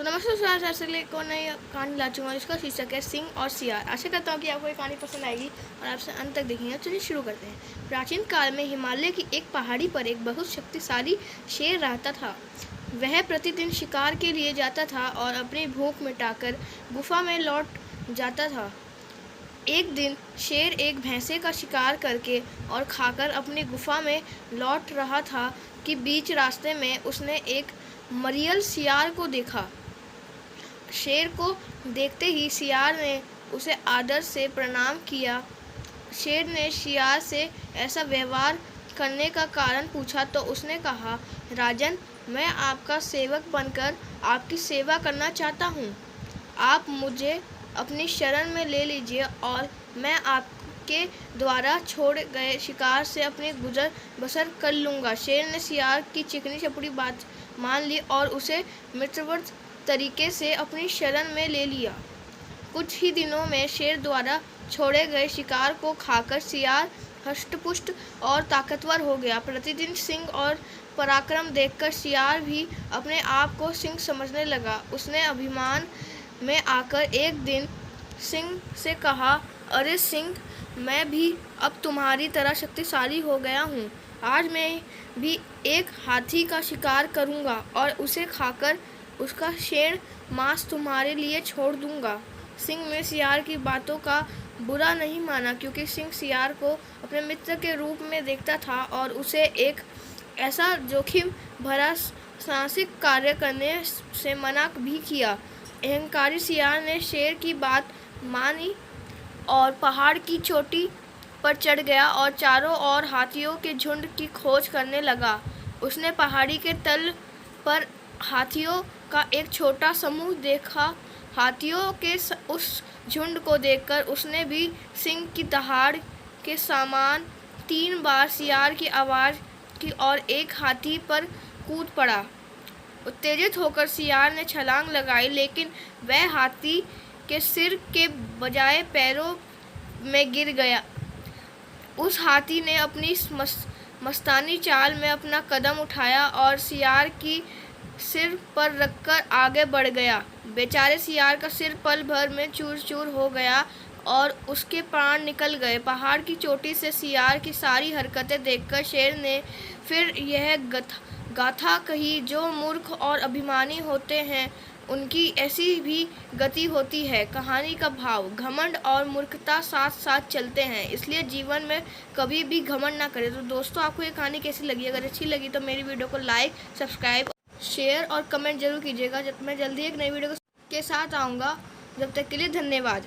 तो नमस्ते दोस्तों, आज के लिए कौन नई कहानी ला चुका हूँ जिसका शीर्षक है सिंह और सियार। आशा करता हूँ कि आपको ये कहानी पसंद आएगी और आपसे अंत तक देखेंगे। चलिए शुरू करते हैं। प्राचीन काल में हिमालय की एक पहाड़ी पर एक बहुत शक्तिशाली शेर रहता था। वह प्रतिदिन शिकार के लिए जाता था और अपनी भूख मिटाकर गुफा में लौट जाता था। एक दिन शेर एक भैंसे का शिकार करके और खाकर अपनी गुफा में लौट रहा था कि बीच रास्ते में उसने एक मरियल सियार को देखा। शेर को देखते ही सियार ने उसे आदर से प्रणाम किया। शेर ने सियार से ऐसा व्यवहार करने का कारण पूछा तो उसने कहा, राजन, मैं आपका सेवक बनकर आपकी सेवा करना चाहता हूँ। आप मुझे अपनी शरण में ले लीजिए और मैं आपके द्वारा छोड़ गए शिकार से अपनी गुजर बसर कर लूँगा। शेर ने सियार की चिकनी चपड़ी बात मान ली और उसे मित्रवत तरीके से अपनी शरण में ले लिया। कुछ ही दिनों में शेर द्वारा छोड़े गए शिकार को खाकर सियार हष्टपुष्ट और ताकतवर हो गया। प्रतिदिन सिंह और पराक्रम देखकर सियार भी अपने आप को सिंह समझने लगा। उसने अभिमान में आकर एक दिन सिंह से कहा, अरे सिंह, मैं भी अब तुम्हारी तरह शक्तिशाली हो गया हूँ। आज मैं भी एक हाथी का शिकार करूँगा और उसे खाकर उसका शेर मांस तुम्हारे लिए छोड़ दूँगा। सिंह ने सियार की बातों का बुरा नहीं माना, क्योंकि सिंह सियार को अपने मित्र के रूप में देखता था और उसे एक ऐसा जोखिम भरा साहसिक कार्य करने से मना भी किया। अहंकारी सियार ने शेर की बात मानी और पहाड़ की चोटी पर चढ़ गया और चारों ओर हाथियों के झुंड की खोज करने लगा। उसने पहाड़ी के तल पर हाथियों का एक छोटा समूह देखा। हाथियों के उस झुंड को देखकर उसने भी सिंह की दहाड़ के समान 3 बार सियार की आवाज़ की और एक हाथी पर कूद पड़ा। उत्तेजित होकर सियार ने छलांग लगाई, लेकिन वह हाथी के सिर के बजाय पैरों में गिर गया। उस हाथी ने अपनी मस्तानी चाल में अपना कदम उठाया और सियार की सिर पर रखकर आगे बढ़ गया। बेचारे सियार का सिर पल भर में चूर चूर हो गया और उसके प्राण निकल गए। पहाड़ की चोटी से सियार की सारी हरकतें देखकर शेर ने फिर यह गाथा कही, जो मूर्ख और अभिमानी होते हैं उनकी ऐसी भी गति होती है। कहानी का भाव, घमंड और मूर्खता साथ साथ चलते हैं, इसलिए जीवन में कभी भी घमंड ना करें। तो दोस्तों, आपको ये कहानी कैसी लगी? अगर अच्छी लगी तो मेरी वीडियो को लाइक, सब्सक्राइब, शेयर और कमेंट जरूर कीजिएगा। जब मैं जल्दी एक नई वीडियो के साथ आऊँगा, जब तक के लिए धन्यवाद।